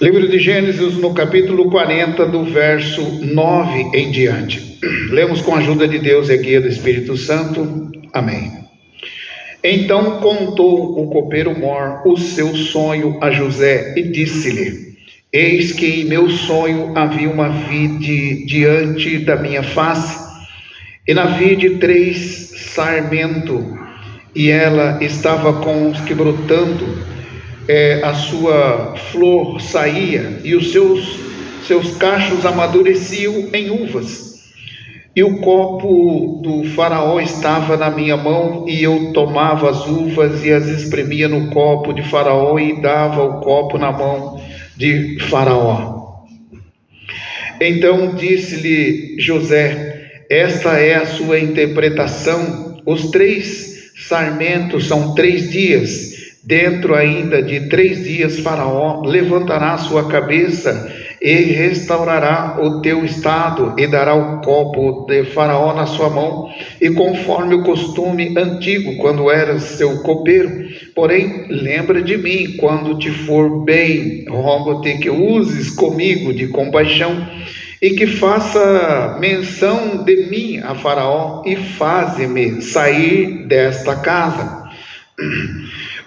Livro de Gênesis, no capítulo 40, do verso 9 em diante. Lemos com a ajuda de Deus e a guia do Espírito Santo. Amém. Então contou o copeiro Mor o seu sonho a José e disse-lhe: Eis que em meu sonho havia uma vide diante da minha face, e na vide 3 sarmentos, e ela estava com os que brotando, a sua flor saía, e os seus cachos amadureciam em uvas. E o copo do faraó estava na minha mão, e eu tomava as uvas e as espremia no copo de faraó, e dava o copo na mão de faraó. Então disse-lhe José: esta é a sua interpretação. Os 3 sarmentos são 3 dias. Dentro ainda de 3 dias faraó levantará sua cabeça e restaurará o teu estado, e dará o copo de faraó na sua mão, e conforme o costume antigo, quando eras seu copeiro. Porém, lembra de mim quando te for bem, rogo-te que uses comigo de compaixão, e que faça menção de mim a faraó, e faze-me sair desta casa.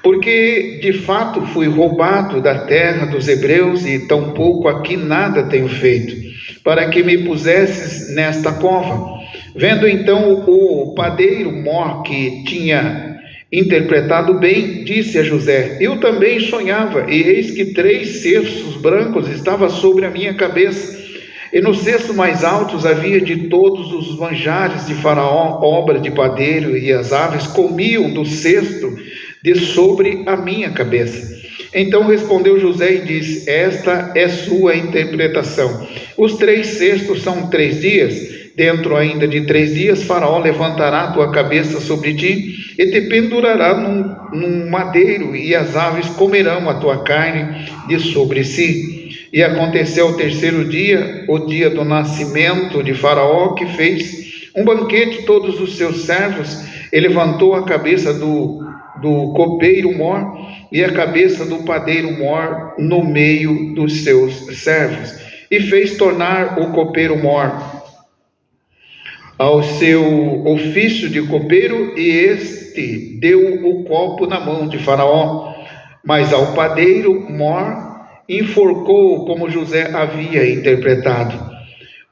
Porque de fato fui roubado da terra dos hebreus, e tampouco aqui nada tenho feito, para que me pusesses nesta cova. Vendo então o padeiro Mor que tinha interpretado bem, disse a José: eu também sonhava, e eis que 3 cestos brancos estavam sobre a minha cabeça, e nos cestos mais altos havia de todos os manjares de faraó, obra de padeiro, e as aves comiam do cesto de sobre a minha cabeça. Então respondeu José e disse: esta é sua interpretação. Os 3 cestos são 3 dias. Dentro ainda de 3 dias faraó levantará a tua cabeça sobre ti, e te pendurará num madeiro, e as aves comerão a tua carne de sobre si. E aconteceu ao 3º dia, o dia do nascimento de faraó, que fez um banquete todos os seus servos, e levantou a cabeça do copeiro Mor e a cabeça do padeiro Mor no meio dos seus servos, e fez tornar o copeiro Mor ao seu ofício de copeiro, e este deu o copo na mão de faraó. Mas ao padeiro Mor enforcou, como José havia interpretado.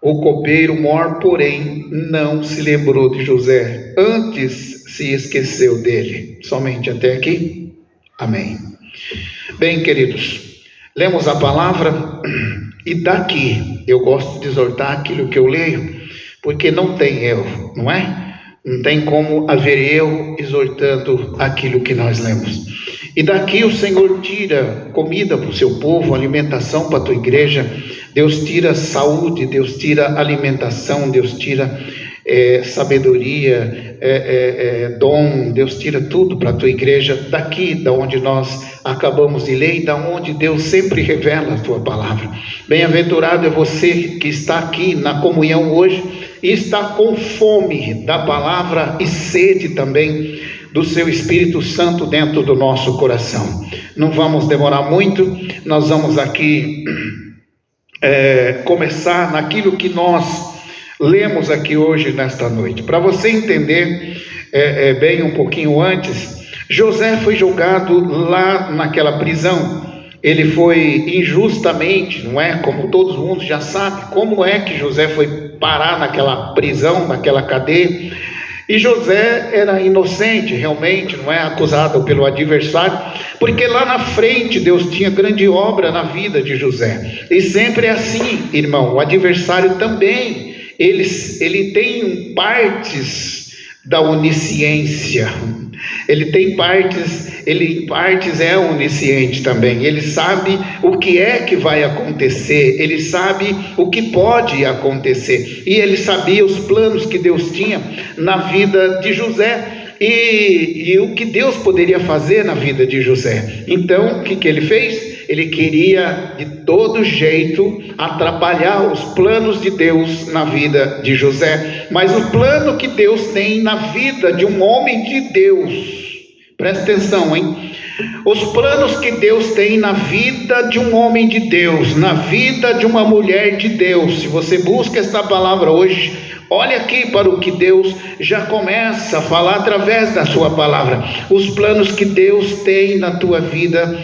O copeiro Mor, porém, não se lembrou de José, antes se esqueceu dele. Somente até aqui? Amém. Bem, queridos, lemos a palavra, e daqui eu gosto de exortar aquilo que eu leio, porque não tem erro, não é? Não tem como haver erro exortando aquilo que nós lemos. E daqui o Senhor tira comida para o seu povo, alimentação para a tua igreja. Deus tira saúde, Deus tira alimentação, Deus tira sabedoria, dom, Deus tira tudo para a tua igreja, daqui da onde nós acabamos de ler, e da onde Deus sempre revela a tua palavra. Bem-aventurado é você que está aqui na comunhão hoje, e está com fome da palavra e sede também do seu Espírito Santo dentro do nosso coração. Não vamos demorar muito, nós vamos aqui começar naquilo que nós lemos aqui hoje, nesta noite. Para você entender bem um pouquinho antes, José foi julgado lá naquela prisão. Ele foi injustamente, não é? Como todo mundo já sabe, como é que José foi parar naquela prisão, naquela cadeia. E José era inocente, realmente, não é? Acusado pelo adversário, porque lá na frente Deus tinha grande obra na vida de José. E sempre é assim, irmão, o adversário também, ele tem partes da onisciência. Ele em partes é onisciente também. Ele sabe o que é que vai acontecer, ele sabe o que pode acontecer, e ele sabia os planos que Deus tinha na vida de José, e o que Deus poderia fazer na vida de José. Então, o que ele fez? Ele queria de todo jeito atrapalhar os planos de Deus na vida de José. Mas o plano que Deus tem na vida de um homem de Deus, presta atenção, hein? Os planos que Deus tem na vida de um homem de Deus, na vida de uma mulher de Deus. Se você busca esta palavra hoje, olha aqui para o que Deus já começa a falar através da sua palavra. Os planos que Deus tem na tua vida.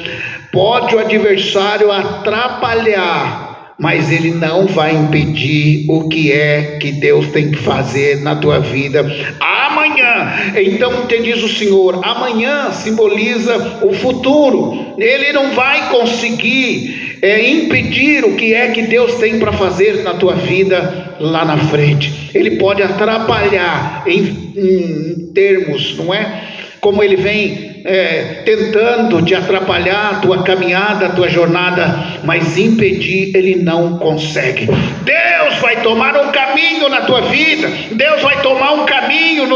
Pode o adversário atrapalhar, mas ele não vai impedir o que é que Deus tem que fazer na tua vida amanhã. Então te diz o Senhor, amanhã simboliza o futuro. Ele não vai conseguir impedir o que é que Deus tem para fazer na tua vida lá na frente. Ele pode atrapalhar em termos, não é? Como ele vem tentando te atrapalhar a tua caminhada, a tua jornada, mas impedir ele não consegue. Deus vai tomar um caminho na tua vida, Deus vai tomar um caminho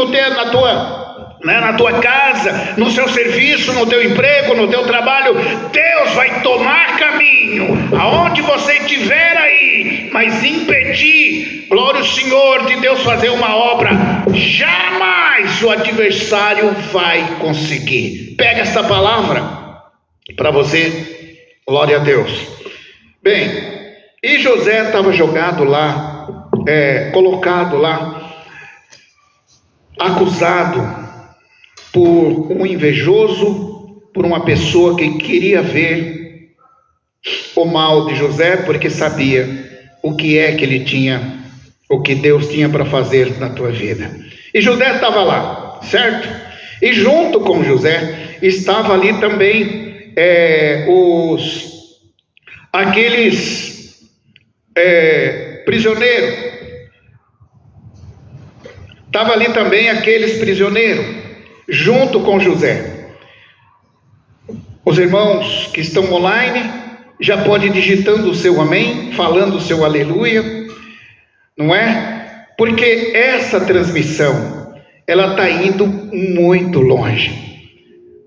na tua casa, no seu serviço, no teu emprego, no teu trabalho. Deus vai tomar caminho, aonde você estiver aí, mas impedir, glória ao Senhor, de Deus fazer uma obra, jamais o adversário vai conseguir. Pega essa palavra para você, glória a Deus. Bem, e José estava jogado lá, colocado lá, acusado por um invejoso, por uma pessoa que queria ver o mal de José, porque sabia o que é que ele tinha, o que Deus tinha para fazer na tua vida. E José estava lá, certo? E junto com José estava ali também aqueles prisioneiros. Estava ali também aqueles prisioneiros junto com José. Os irmãos que estão online já podem digitando o seu amém, falando o seu aleluia, não é? Porque essa transmissão, ela está indo muito longe.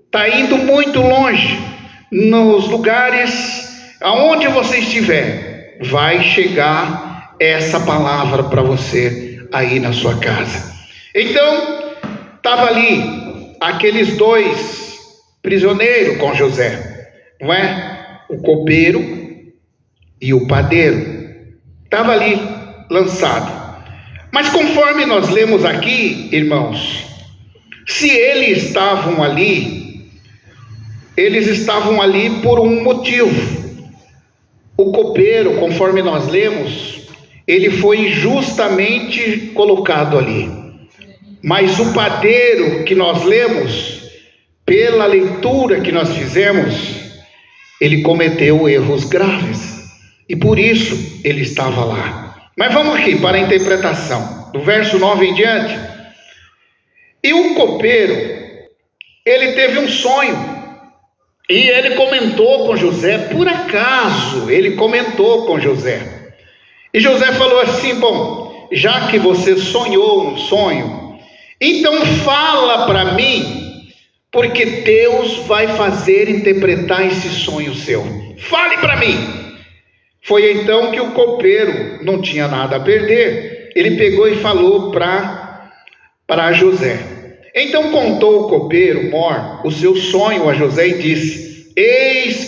Está indo muito longe. Nos lugares aonde você estiver, vai chegar essa palavra para você aí na sua casa. Então, estava ali aqueles dois prisioneiros com José, não é? O copeiro e o padeiro. Estava ali lançado. Mas conforme nós lemos aqui, irmãos, se eles estavam ali por um motivo. O copeiro, conforme nós lemos, ele foi injustamente colocado ali. Mas o padeiro que nós lemos, pela leitura que nós fizemos, ele cometeu erros graves. E por isso ele estava lá. Mas vamos aqui para a interpretação, do verso 9 em diante. E o copeiro, ele teve um sonho. E ele comentou com José, por acaso ele comentou com José. E José falou assim, bom, já que você sonhou um sonho, então fala para mim, porque Deus vai fazer interpretar esse sonho seu. Fale para mim. Foi então que o copeiro não tinha nada a perder. Ele pegou e falou para José. Então contou o copeiro mor o seu sonho a José e disse: Eis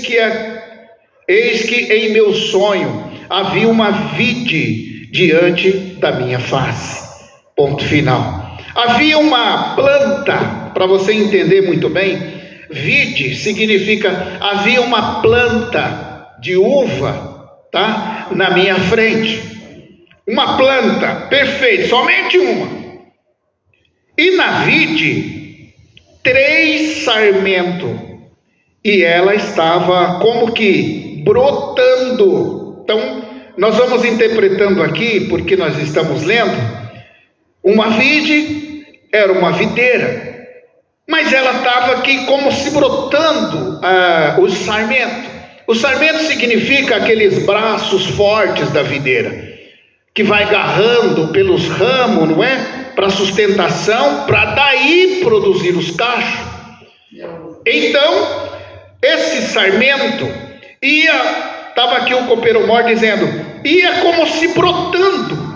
que em meu sonho havia uma vide diante da minha face. Ponto final. Havia uma planta, para você entender muito bem, vide significa havia uma planta de uva, tá? Na minha frente. Uma planta, perfeito, somente uma. E na vide, 3 sarmentos. E ela estava como que brotando. Então, nós vamos interpretando aqui, porque nós estamos lendo. Uma vide era uma videira, mas ela estava aqui como se brotando os sarmentos. O sarmento significa aqueles braços fortes da videira, que vai agarrando pelos ramos, não é? Para sustentação, para daí produzir os cachos. Então, esse sarmento estava aqui o copeiro mor dizendo, ia como se brotando.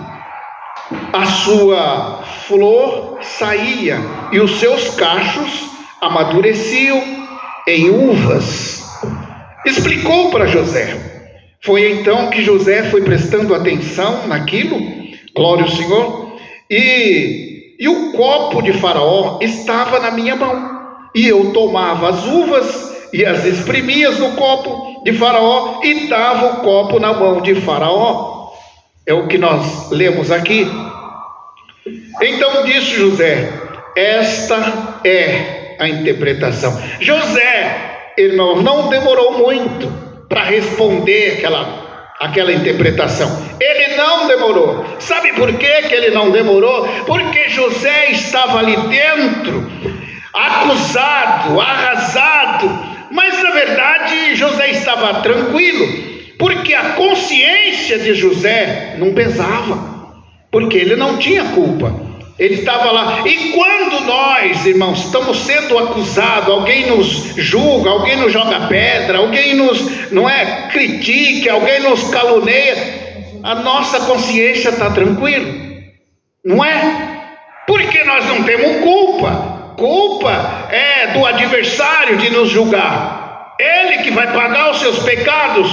A sua flor saía e os seus cachos amadureciam em uvas. Explicou para José. Foi então que José foi prestando atenção naquilo, glória ao Senhor, e o copo de Faraó estava na minha mão, e eu tomava as uvas e as espremia no copo de Faraó, e dava o copo na mão de Faraó. É o que nós lemos aqui. Então disse José: esta é a interpretação. José, irmão, não demorou muito para responder aquela interpretação. Ele não demorou. Sabe por que ele não demorou? Porque José estava ali dentro, acusado, arrasado, mas na verdade José estava tranquilo, porque a consciência de José não pesava, porque ele não tinha culpa. Ele estava lá. E quando nós, irmãos, estamos sendo acusados, alguém nos julga, alguém nos joga pedra, alguém nos, critica, alguém nos caluneia, a nossa consciência está tranquila, não é? Porque nós não temos culpa. Culpa é do adversário de nos julgar. Ele que vai pagar os seus pecados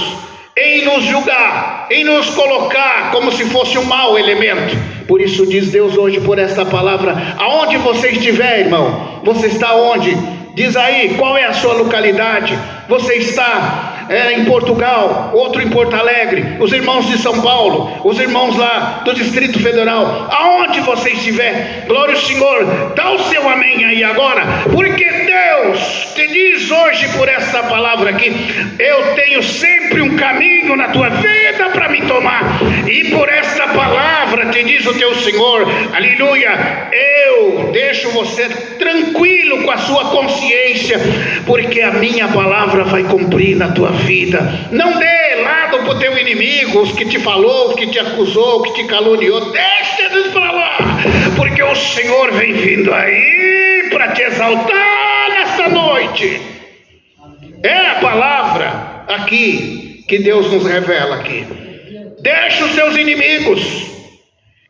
em nos julgar, em nos colocar como se fosse um mau elemento. Por isso diz Deus hoje por esta palavra: aonde você estiver, irmão, você está onde? Diz aí, qual é a sua localidade? Você está em Portugal, outro em Porto Alegre, os irmãos de São Paulo, os irmãos lá do Distrito Federal, aonde você estiver, glória ao Senhor, dá o seu amém aí agora, porque Deus te diz hoje por essa palavra aqui: eu tenho sempre um caminho na tua vida para me tomar, e por esta palavra te diz o teu Senhor, aleluia, eu deixo você tranquilo com a sua consciência, porque a minha palavra vai cumprir na tua vida. Não dê lado para o teu inimigo, os que te falou, os que te acusou, os que te caluniou, deixa eles para lá, porque o Senhor vem vindo aí para te exaltar nesta noite. É a palavra aqui que Deus nos revela aqui. Deixa os seus inimigos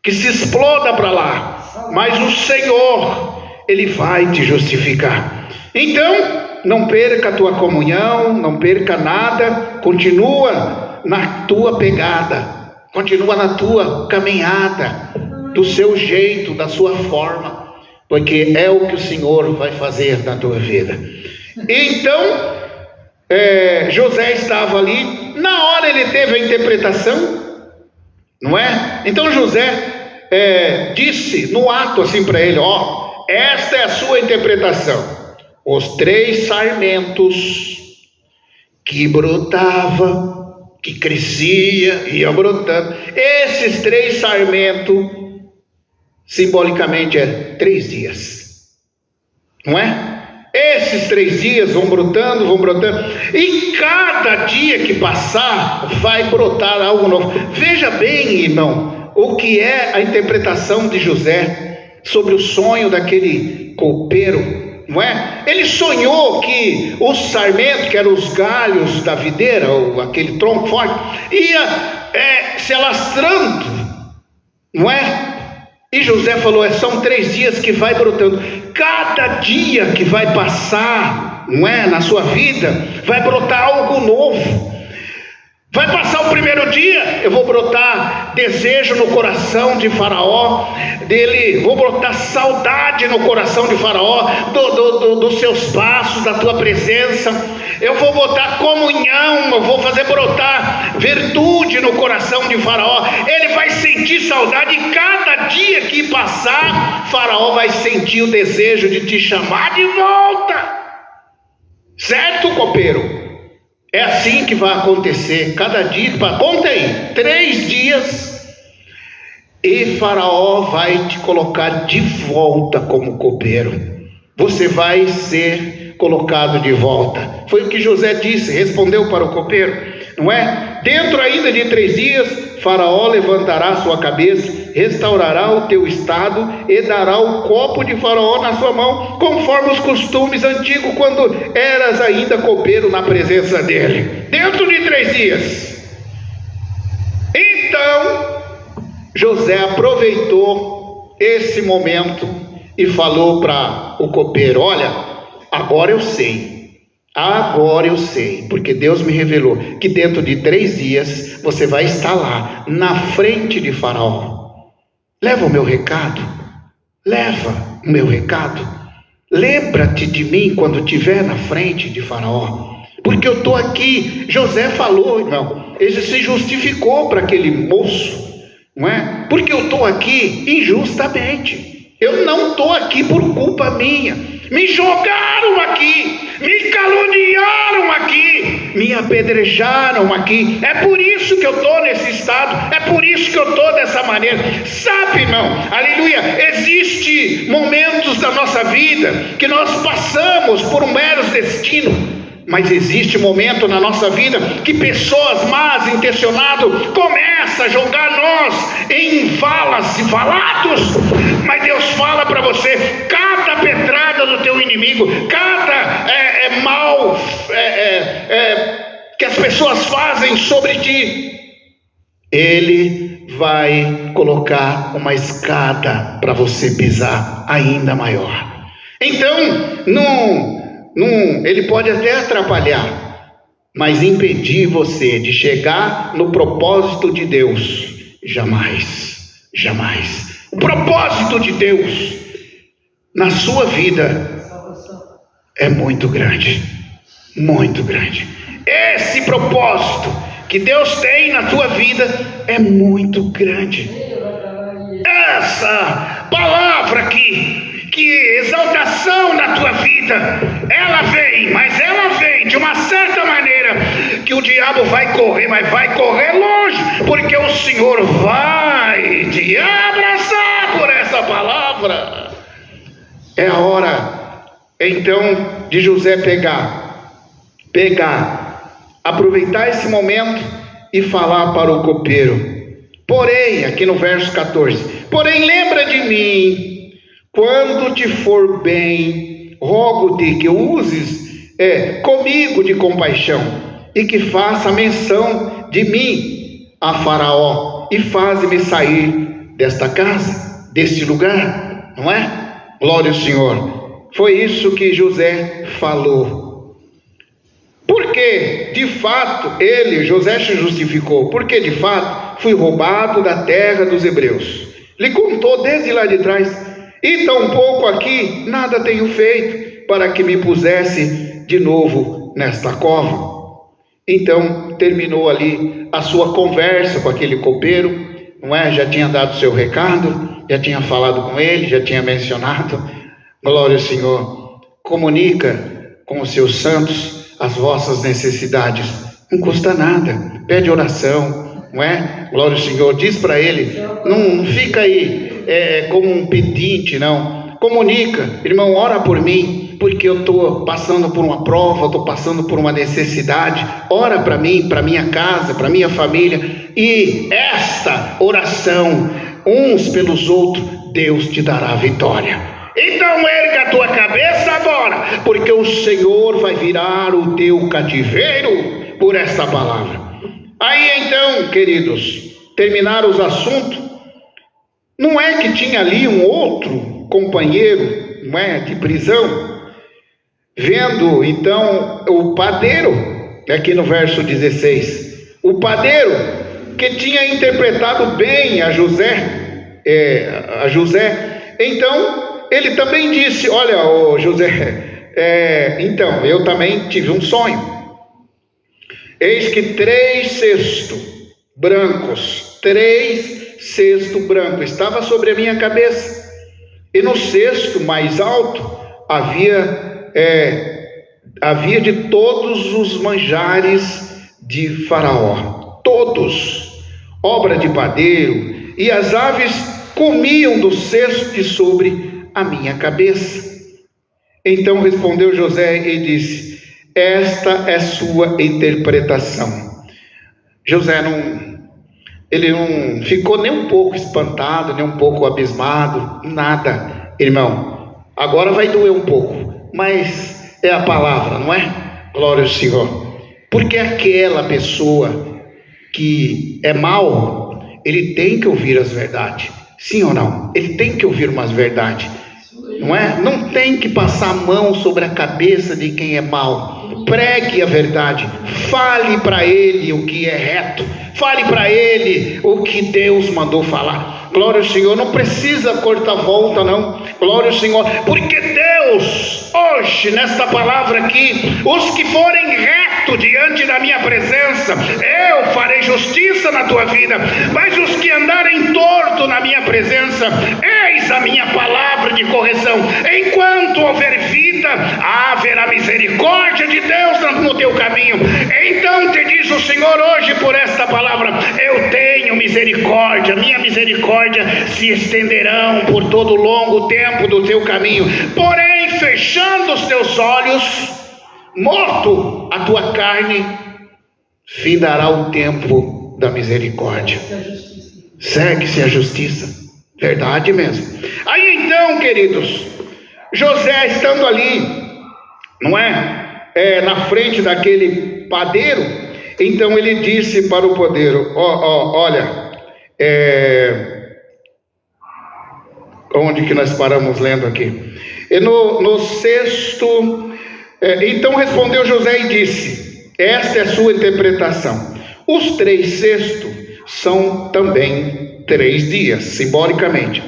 que se exploda para lá, mas o Senhor, Ele vai te justificar. Então, não perca a tua comunhão, não perca nada, continua na tua pegada, continua na tua caminhada, do seu jeito, da sua forma, porque é o que o Senhor vai fazer na tua vida. Então, José estava ali, na hora ele teve a interpretação, não é? Então José disse no ato assim para ele: esta é a sua interpretação. Os 3 sarmentos que brotava, que crescia, ia brotando, esses 3 sarmentos, simbolicamente 3 dias, não é? Esses 3 dias vão brotando, e cada dia que passar, vai brotar algo novo. Veja bem, irmão, o que é a interpretação de José sobre o sonho daquele copeiro, não é? Ele sonhou que os sarmentos, que eram os galhos da videira, ou aquele tronco forte, ia se alastrando, não é? E José falou: são 3 dias que vai brotando. Cada dia que vai passar, não é, na sua vida, vai brotar algo novo. Vai passar o primeiro dia, eu vou brotar desejo no coração de Faraó, vou brotar saudade no coração de Faraó, dos seus passos, da tua presença. Eu vou botar comunhão, eu vou fazer brotar virtude no coração de Faraó. Ele vai sentir saudade, e cada dia que passar, Faraó vai sentir o desejo de te chamar de volta. Certo, copeiro? É assim que vai acontecer, cada dia, conta aí, 3 dias, e Faraó vai te colocar de volta como copeiro. Você vai ser colocado de volta. Foi o que José disse, respondeu para o copeiro, não é? Dentro ainda de 3 dias, Faraó levantará sua cabeça, restaurará o teu estado e dará o copo de Faraó na sua mão, conforme os costumes antigos, quando eras ainda copeiro na presença dele. Dentro de 3 dias. Então, José aproveitou esse momento e falou para o copeiro: olha, agora eu sei, Agora eu sei, porque Deus me revelou que dentro de 3 dias você vai estar lá, na frente de Faraó. Leva o meu recado, leva o meu recado. Lembra-te de mim quando estiver na frente de Faraó, porque eu estou aqui. José falou, irmão, ele se justificou para aquele moço, não é? Porque eu estou aqui injustamente, eu não estou aqui por culpa minha, me jogaram aqui, me caluniaram aqui, me apedrejaram aqui, é por isso que eu estou nesse estado, é por isso que eu estou dessa maneira. Sabe, irmão, aleluia, existe momentos da nossa vida que nós passamos por um mero destino, mas existe momento na nossa vida que pessoas más intencionadas começam a jogar nós em valas e valados, mas Deus fala para você: cada pedrada do teu inimigo, cada mal que as pessoas fazem sobre ti, Ele vai colocar uma escada para você pisar ainda maior. Então, ele pode até atrapalhar, mas impedir você de chegar no propósito de Deus, jamais, jamais. O propósito de Deus na sua vida é muito grande, muito grande. Esse propósito que Deus tem na tua vida é muito grande. Essa palavra aqui, que exaltação na tua vida, ela vem, mas ela vem de uma certa maneira que o diabo vai correr, mas vai correr longe, porque o Senhor vai te abraçar por essa palavra. É a hora então de José aproveitar esse momento e falar para o copeiro. Porém, aqui no verso 14, porém lembra de mim quando te for bem, rogo-te que uses comigo de compaixão, e que faça menção de mim a Faraó, e faze-me sair desta casa, deste lugar, não é? Glória ao Senhor. Foi isso que José falou. Porque, de fato, José se justificou, porque de fato fui roubado da terra dos hebreus. Lhe contou desde lá de trás, e tampouco aqui nada tenho feito para que me pusesse de novo nesta cova. Então terminou ali a sua conversa com aquele copeiro, não é? Já tinha dado seu recado, já tinha falado com ele, já tinha mencionado. Glória ao Senhor. Comunica com os seus santos as vossas necessidades, não custa nada, pede oração, não é? Glória ao Senhor. Diz para ele, não fica aí como um pedinte, não. Comunica, irmão, ora por mim, porque eu estou passando por uma prova, estou passando por uma necessidade. Ora para mim, para minha casa, para minha família. E esta oração, uns pelos outros, Deus te dará vitória. Então erga a tua cabeça agora, porque o Senhor vai virar o teu cativeiro por esta palavra. Aí então, queridos, terminar os assuntos. Não é que tinha ali um outro companheiro, não é, de prisão, vendo então o padeiro, aqui no verso 16, o padeiro que tinha interpretado bem a José, então ele também disse: olha, ô José, então eu também tive um sonho, eis que 3 cestos brancos, 3 cesto branco estava sobre a minha cabeça, e no cesto mais alto havia de todos os manjares de Faraó, todos, obra de padeiro, e as aves comiam do cesto de sobre a minha cabeça. Então respondeu José e disse: esta é sua interpretação. José ele não ficou nem um pouco espantado, nem um pouco abismado, nada. Irmão, agora vai doer um pouco, mas é a palavra, não é? Glória ao Senhor. Porque aquela pessoa que é mal, ele tem que ouvir as verdades, sim ou não? Ele tem que ouvir umas verdades, não é? Não tem que passar a mão sobre a cabeça de quem é mal. pregue a verdade, fale para ele o que é reto, fale para ele o que Deus mandou falar. Glória ao Senhor, não precisa cortar volta não, glória ao Senhor, porque Deus, hoje, nesta palavra aqui, os que forem reto diante da minha presença, eu farei justiça na tua vida, mas os que andarem torto na minha presença, eis a minha palavra de correção. Enquanto houver vida, haverá misericórdia de Deus no teu caminho. Então te diz o Senhor hoje por esta palavra: eu tenho misericórdia, minha misericórdia se estenderão por todo o longo tempo do teu caminho. Porém, fechando os teus olhos, morto a tua carne, findará o tempo da misericórdia. Segue-se a justiça. Verdade mesmo. Aí então, queridos, José estando ali, não é? Na frente daquele padeiro, então ele disse para o padeiro: olha, onde que nós paramos lendo aqui? No sexto, então respondeu José e disse: esta é a sua interpretação. Os 3 cestos são também 3 dias, simbolicamente.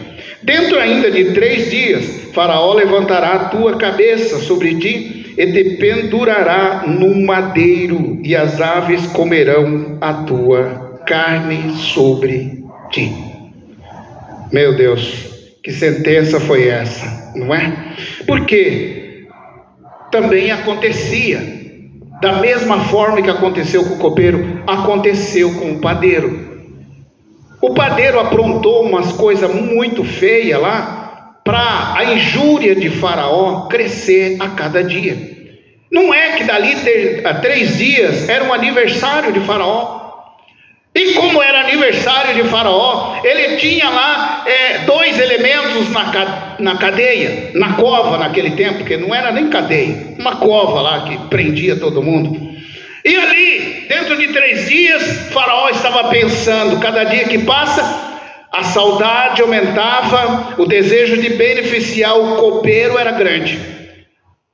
Dentro ainda de 3 dias, Faraó levantará a tua cabeça sobre ti e te pendurará num madeiro, e as aves comerão a tua carne sobre ti. Meu Deus, que sentença foi essa, não é? Porque também acontecia, da mesma forma que aconteceu com o copeiro, aconteceu com o padeiro. O padeiro aprontou umas coisas muito feias lá, para a injúria de Faraó crescer a cada dia. Não é que dali a 3 dias era um aniversário de Faraó. E como era aniversário de Faraó, ele tinha lá 2 elementos na cadeia, na cova naquele tempo, porque não era nem cadeia, uma cova lá que prendia todo mundo. E ali, dentro de 3 dias, Faraó estava pensando: cada dia que passa, a saudade aumentava, o desejo de beneficiar o copeiro era grande.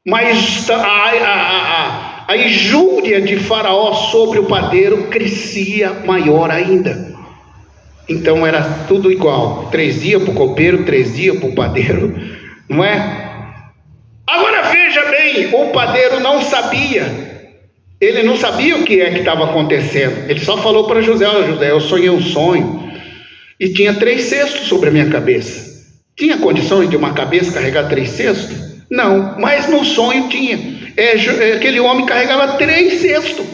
Mas a injúria de Faraó sobre o padeiro crescia maior ainda. Então era tudo igual: 3 dias para o copeiro, 3 dias para o padeiro, não é? Agora veja bem, o padeiro não sabia. Ele não sabia o que é que estava acontecendo. Ele só falou para José: olha, José, eu sonhei um sonho e tinha 3 cestos sobre a minha cabeça. Tinha condições de uma cabeça carregar 3 cestos? Não, mas no sonho tinha. Aquele homem carregava 3 cestos.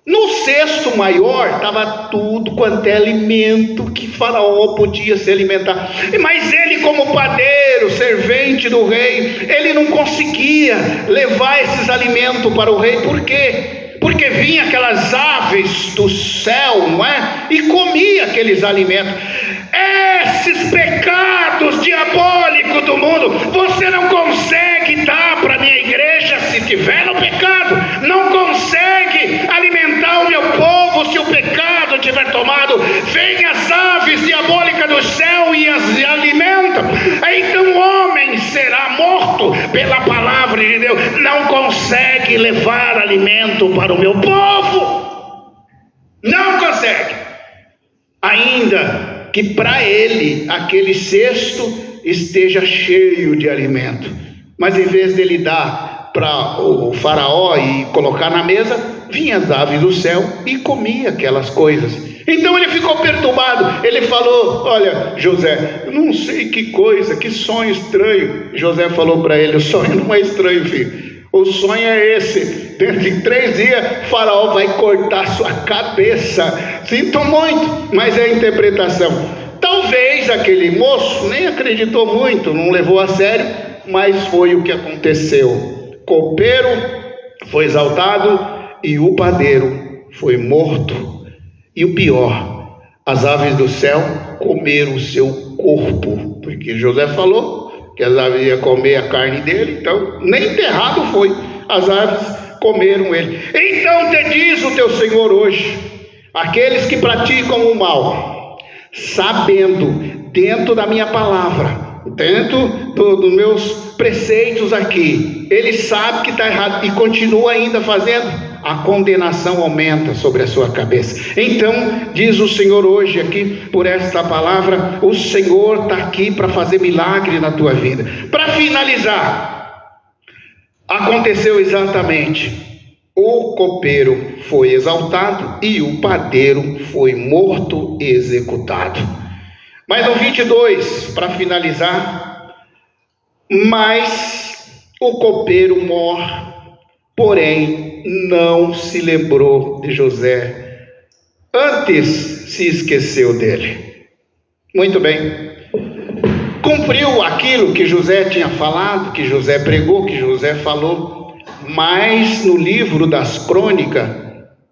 No cesto maior estava tudo quanto é alimento que Faraó podia se alimentar. Mas ele, como padeiro, servente do rei, ele não conseguia levar esses alimentos para o rei. Por quê? Porque vinha aquelas aves do céu, não é? E comia aqueles alimentos. Esses pecados diabólicos do mundo, você não consegue dar para a minha igreja se tiver no pecado. Não consegue alimentar o meu povo se o pecado tiver tomado. Vem as aves diabólicas do céu e as alimentam. Então o homem será morto pela palavra de Deus. Não consegue levar alimento para o meu povo. Não consegue. Ainda que para ele aquele cesto esteja cheio de alimento, mas em vez dele dar para o Faraó e colocar na mesa, vinha as aves do céu e comia aquelas coisas. Então ele ficou perturbado. Ele falou: olha, José, eu não sei que coisa, que sonho estranho. José falou para ele: o sonho não é estranho, filho. O sonho é esse: dentro de 3 dias, Faraó vai cortar sua cabeça. Sinto muito, mas é a interpretação. Talvez aquele moço nem acreditou muito, não levou a sério, mas foi o que aconteceu. Copeiro foi exaltado e o padeiro foi morto. E o pior, as aves do céu comeram o seu corpo, porque José falou que as aves iam comer a carne dele, então nem enterrado foi, as aves comeram ele. Então te diz o teu Senhor hoje: aqueles que praticam o mal, sabendo dentro da minha palavra dentro dos meus preceitos aqui, ele sabe que está errado e continua ainda fazendo, a condenação aumenta sobre a sua cabeça. Então, diz o Senhor hoje aqui, por esta palavra, o Senhor está aqui para fazer milagre na tua vida. Para finalizar, aconteceu exatamente, o copeiro foi exaltado e o padeiro foi morto e executado. Mas no 22, para finalizar, mas o copeiro morre, porém não se lembrou de José, antes se esqueceu dele. Muito bem, cumpriu aquilo que José tinha falado, que José pregou, que José falou. Mas no livro das crônicas,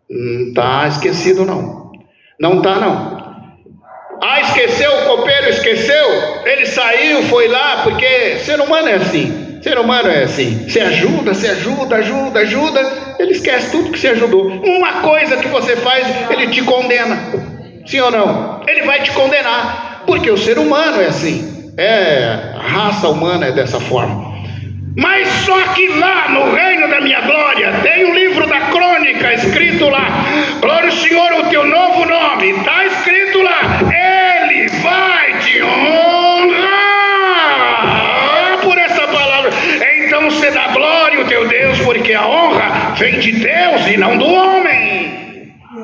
não está esquecido não. Não está não. Ah, esqueceu, o copeiro esqueceu, ele saiu, foi lá, porque ser humano é assim. Ser humano é assim. Você ajuda, ele esquece tudo que você ajudou. Uma coisa que você faz, ele te condena. Sim ou não? Ele vai te condenar, porque o ser humano é assim. A raça humana é dessa forma. Mas só que lá no reino da minha glória tem um livro da crônica escrito lá, glória ao Senhor, o teu novo nome, está escrito lá, ele vai te honrar por essa palavra. Então você dá glória ao teu Deus, porque a honra vem de Deus e não do homem.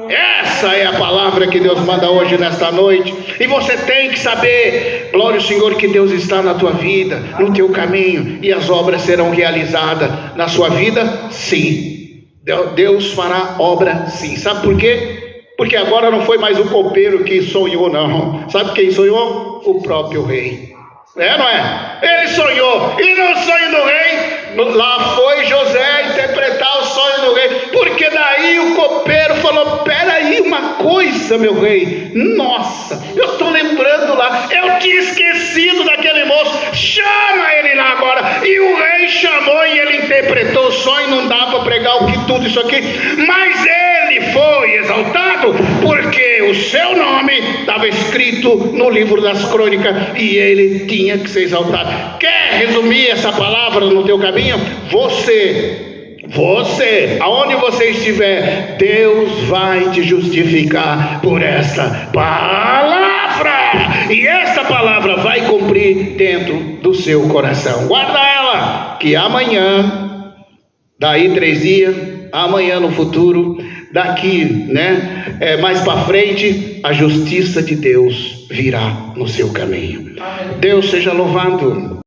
Essa é a palavra que Deus manda hoje nesta noite. E você tem que saber, glória ao Senhor, que Deus está na tua vida, no teu caminho, e as obras serão realizadas na sua vida, sim. Deus fará obra, sim. Sabe por quê? Porque agora não foi mais o copeiro que sonhou, não. Sabe quem sonhou? O próprio rei. Não é? Ele sonhou, e no sonho do rei, lá foi José interpretar o sonho do rei, porque daí o copeiro falou, peraí, uma coisa, meu rei, nossa, eu estou lembrando lá, eu tinha esquecido daquele moço, chama ele lá agora. E o rei chamou e ele interpretou o sonho. Não dá para pregar o que tudo isso aqui, mas ele foi exaltado, porque o seu nome estava escrito no livro das crônicas, e ele tinha que ser exaltado. Quer resumir essa palavra no teu caminho? Você, aonde você estiver, Deus vai te justificar por esta palavra, e esta palavra vai cumprir dentro do seu coração. Guarda ela, que amanhã, daí 3 dias, amanhã no futuro, daqui, mais para frente, a justiça de Deus virá no seu caminho. Deus seja louvado.